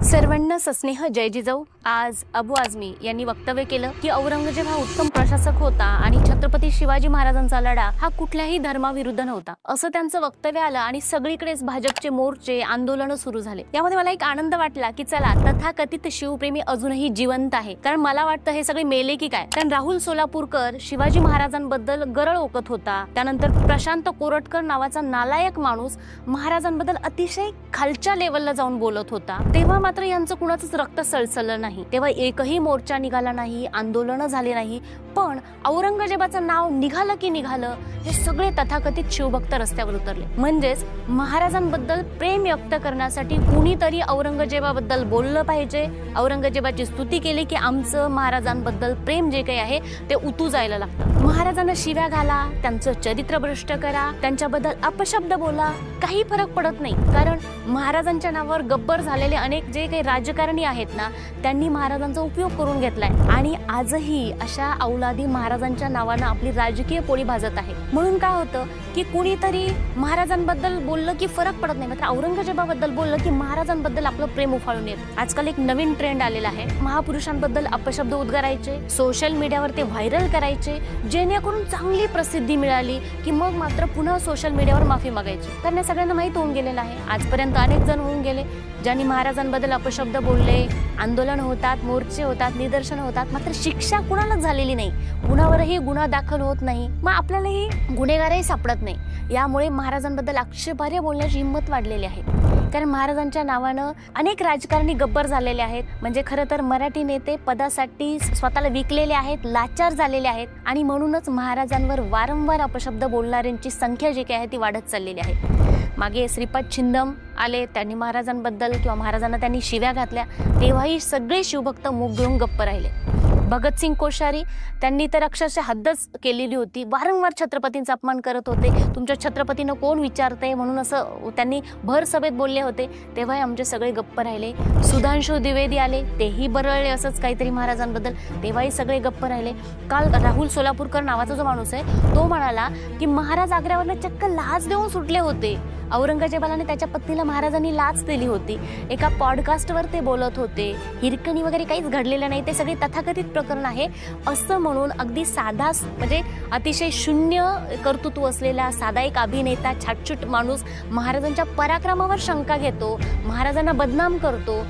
सर्वांना सस्नेह जय जिजाऊ। आज अबू आझमी यांनी वक्तव्य केलं की औरंगजेब हा उत्तम प्रशासक होता आणि छत्रपती शिवाजी महाराजांचा लढा हा कुठल्याही धर्माविरुद्ध नव्हता, असं त्यांचं वक्तव्य आलं आणि सगळीकडेच भाजपचे मोर्चे आंदोलन सुरू झाले। यामध्ये मला एक आनंद वाटला की चला तथाकथित शिवप्रेमी अजूनही जिवंत आहे, कारण मला वाटतं हे सगळे मेले की काय। कारण राहुल सोलापूरकर शिवाजी महाराजांबद्दल गरळ ओकत होता, त्यानंतर प्रशांत कोरटकर नावाचा नालायक माणूस महाराजांबद्दल अतिशय खालच्या लेवलला जाऊन बोलत होता। तेव्हा मात्र यांचं कुणाचंच रक्त सळसळलं नाही, तेव्हा एकही मोर्चा निघाला नाही, आंदोलन झाले नाही। पण औरंगजेबाचं नाव निघालं की निघालं हे सगळे तथाकथित शिवभक्त रस्त्यावर उतरले। म्हणजेच महाराजांबद्दल प्रेम व्यक्त करण्यासाठी कुणीतरी औरंगजेबाबद्दल बोललं पाहिजे, औरंगजेबाची स्तुती केली की आमचं महाराजांबद्दल प्रेम जे काही आहे ते उतू जायला लागतं। महाराजांना शिव्या घाला, त्यांचं चरित्र भ्रष्ट करा, त्यांच्याबद्दल अपशब्द बोला, काही फरक पडत नाही। कारण महाराजांच्या नावावर गब्बर झालेले अनेक जे काही राजकारणी आहेत ना, त्यांनी महाराजांचा उपयोग करून घेतलाय आणि आजही अशा औलादी महाराजांच्या नावानं आपली राजकीय पोळी भाजत आहे। म्हणून काय होतं की कुणीतरी महाराजांबद्दल बोललं की फरक पडत नाही, मात्र औरंगजेबाबद्दल बोललं की महाराजांबद्दल आपलं प्रेम उफाळून येत। आजकाल एक नवीन ट्रेंड आलेला आहे, महापुरुषांबद्दल अपशब्द उद्गारायचे, सोशल मीडियावर ते व्हायरल करायचे, जेणेकरून चांगली प्रसिद्धी मिळाली की मग मात्र पुन्हा सोशल मीडियावर माफी मागायची। कारण हे सगळ्यांना माहीत होऊन गेलेलं आहे। आजपर्यंत अनेक जण होऊन गेले ज्यांनी महाराजांबद्दल अपशब्द बोलले, आंदोलन होतात, मोर्चे होतात, निदर्शन होतात, मात्र शिक्षा कुणालाच झालेली नाही, कुणावरही गुन्हा दाखल होत नाही, मग आपल्यालाही गुन्हेगारही सापडत नाही। यामुळे महाराजांबद्दल आक्षेपार्ह बोलण्याची हिंमत वाढलेली आहे, कारण महाराजांच्या नावानं अनेक राजकारणी गब्बर झालेले आहेत। म्हणजे खरं तर मराठी नेते पदासाठी स्वतःला विकलेले आहेत, लाचार झालेले आहेत आणि म्हणूनच महाराजांवर वारंवार अपशब्द बोलणाऱ्यांची संख्या जी काही आहे ती वाढत चाललेली आहे। मागे श्रीपाद छिंदम आले, त्यांनी महाराजांबद्दल किंवा महाराजांना त्यांनी शिव्या घातल्या, तेव्हाही सगळे शिवभक्त मुख घेऊन गप्प राहिले। भगतसिंग कोश्यारी त्यांनी तर अक्षरशः हद्दच केलेली होती, वारंवार छत्रपतींचा अपमान करत होते, तुमच्या छत्रपतीनं कोण विचारतंय म्हणून असं त्यांनी भर सभेत बोलले होते, तेव्हाही आमचे सगळे गप्प राहिले। सुधांशु द्विवेदी आले, तेही बरळले असंच काहीतरी महाराजांबद्दल, तेव्हाही सगळे गप्प राहिले। काल राहुल सोलापूरकर नावाचा जो माणूस आहे तो म्हणाला की महाराज आग्र्यावरनं चक्क लाच देऊन सुटले होते, औरंगजेबाला आणि त्याच्या पत्नीला महाराजांनी लाच दिली होती। एका पॉडकास्टवर ते बोलत होते, हिरकणी वगैरे काहीच घडलेलं नाही, ते सगळे तथाकथित प्रकरण आहे असं म्हणून अगदी साधा म्हणजे अतिशय शून्य कर्तृत्व असलेला साधा एक अभिनेता, छाटछूट माणूस महाराजांच्या पराक्रमावर शंका घेतो, महाराजांना बदनाम करतो।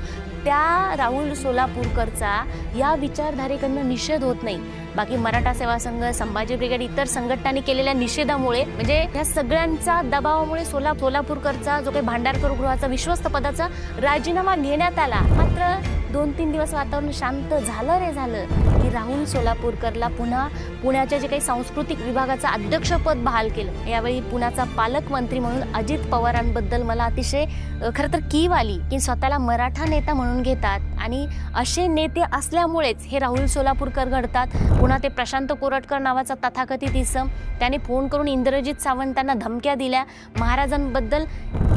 त्या राहुल सोलापूरकरचा या विचारधारेकडनं निषेध होत नाही। बाकी मराठा सेवा संघ, संभाजी ब्रिगेड, इतर संघटनांनी केलेल्या निषेधामुळे म्हणजे या सगळ्यांचा दबावामुळे सोलापूरकरचा जो काही भांडारकर गृहाचा विश्वस्त पदाचा राजीनामा घेण्यात आला। मात्र 2-3 दिवस वातावरण शांत झालं रे झालं की राहुल सोलापूरकरला पुन्हा पुण्याच्या जे काही सांस्कृतिक विभागाचं अध्यक्षपद बहाल केलं। यावेळी पुण्याचा पालकमंत्री म्हणून अजित पवारांबद्दल मला अतिशय खरं तर कीव आली की स्वतःला मराठा नेता म्हणून घेतात आणि असे नेते असल्यामुळेच हे राहुल सोलापूरकर घडतात। पुन्हा ते प्रशांत कोरटकर नावाचा तथाकथित इसम, त्याने फोन करून इंद्रजित सावंतांना धमक्या दिल्या। महाराजांबद्दल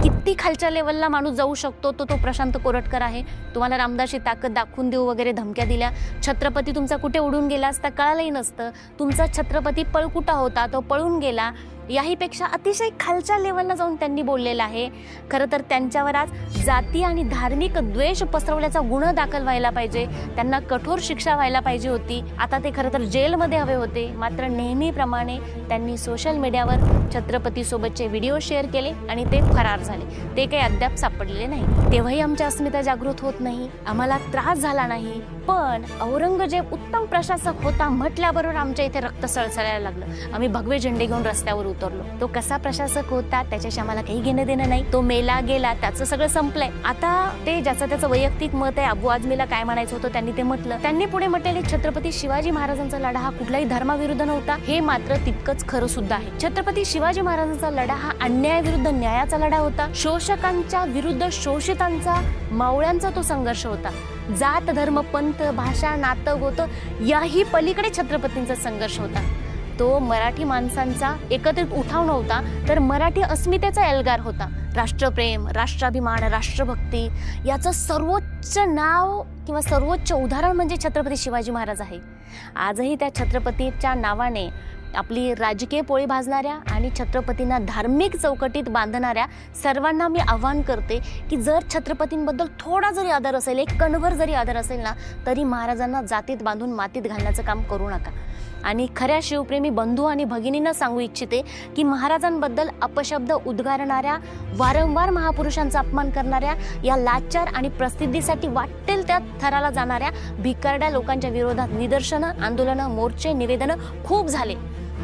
किती खालच्या लेवलला माणूस जाऊ शकतो तो प्रशांत कोरटकर आहे। तुम्हाला रामदासी ताकद दाखवून देऊ वगैरे धमक्या दिल्या। छत्रपती तुमचा कुठे उडून गेला असता कळालंही नसतं, तुमचा छत्रपती पळकुटा होता, तो पळून गेला, याहीपेक्षा अतिशय खालच्या लेवलला जाऊन त्यांनी बोललेलं आहे। खरं तर त्यांच्यावर आज जाती आणि धार्मिक द्वेष पसरवल्याचा गुन्हा दाखल व्हायला पाहिजे, त्यांना कठोर शिक्षा व्हायला पाहिजे होती। आता ते खरं तर जेलमध्ये हवे होते, मात्र नेहमीप्रमाणे त्यांनी सोशल मीडियावर छत्रपतीसोबतचे व्हिडिओ शेअर केले आणि ते फरार झाले, ते काही अद्याप सापडलेले नाही। तेव्हाही आमची अस्मिता जागृत होत नाही, आम्हाला त्रास झाला नाही, पण औरंगजेब उत्तम प्रशासक होता म्हटल्याबरोबर आमच्या इथे रक्त सळसळायला लागलं। आम्ही भगवे झेंडे घेऊन रस्त्यावर उतरलो। तो कसा प्रशासक होता त्याच्याशी आम्हाला काही घेणं देणं नाही, तो मेला गेला, त्याचं सगळं संपलंय। आता ते ज्याचं त्याचं वैयक्तिक मत आहे, अबू आझमीला काय म्हणायचं होतं त्यांनी ते म्हटलं। त्यांनी पुढे म्हटलेले छत्रपती शिवाजी महाराजांचा लढा हा कुठल्याही धर्माविरुद्ध नव्हता, हे मात्र तितकंच खरं सुद्धा आहे। छत्रपती शिवाजी महाराजांचा लढा हा अन्यायाविरुद्ध न्यायाचा लढा होता, शोषकांच्या विरुद्ध शोषितांचा, मावळ्यांचा तो संघर्ष होता। जात धर्म पंथ भाषा नातं होतं याही पलीकडे छत्रपतींचा संघर्ष होता। तो मराठी माणसांचा एकत्रित उठाव नव्हता, तर मराठी अस्मितेचा एल्गार होता। राष्ट्रप्रेम, राष्ट्राभिमान, राष्ट्रभक्ती याचं सर्वोच्च नाव किंवा सर्वोच्च उदाहरण म्हणजे छत्रपती शिवाजी महाराज आहे। आजही त्या छत्रपतीच्या नावाने आपली राजकीय पोळी भाजणाऱ्या आणि छत्रपतींना धार्मिक चौकटीत बांधणाऱ्या सर्वांना मी आव्हान करते की जर छत्रपतींबद्दल थोडा जरी आदर असेल, एक कणभर जरी आदर असेल ना, तरी महाराजांना जातीत बांधून मातीत घालण्याचं काम करू नका. आणि खऱ्या शिवप्रेमी बंधू आणि भगिनींना सांगू इच्छिते की महाराजांबद्दल अपशब्द उद्गारणाऱ्या, वारंवार महापुरुषांचा अपमान करणाऱ्या, या लाचार आणि प्रसिद्धीसाठी वाटेल त्या थराला जाणाऱ्या भिकारड्या लोकांच्या विरोधात निदर्शनं, आंदोलनं, मोर्चे, निवेदनं खूप झाले.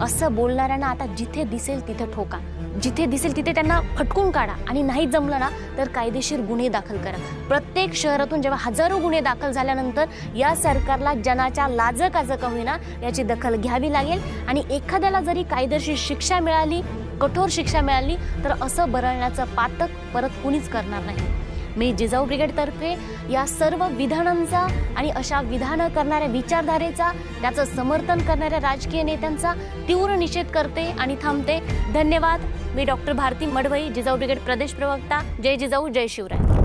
असं बोलणाऱ्यांना आता जिथे दिसेल तिथे ठोका, जिथे दिसेल तिथे त्यांना फटकून काढा आणि नाही जमलं ना तर कायदेशीर गुन्हे दाखल करा. प्रत्येक शहरातून जेव्हा हजारो गुन्हे दाखल झाल्यानंतर या सरकारला जनाच्या लाजकाजं का होईना याची दखल घ्यावी लागेल आणि एखाद्याला जरी कायदेशीर शिक्षा मिळाली, कठोर शिक्षा मिळाली तर असं बरळण्याचं पातक परत कुणीच करणार नाही. मी जिजाऊ ब्रिगेडतर्फे या सर्व विधानांचा आणि अशा विधानं करणाऱ्या विचारधारेचा, त्याचं समर्थन करणाऱ्या राजकीय नेत्यांचा तीव्र निषेध करते आणि थांबते. धन्यवाद. मी डॉक्टर भारती मडवई, जिजाऊ ब्रिगेड प्रदेश प्रवक्ता. जय जिजाऊ, जय शिवराय.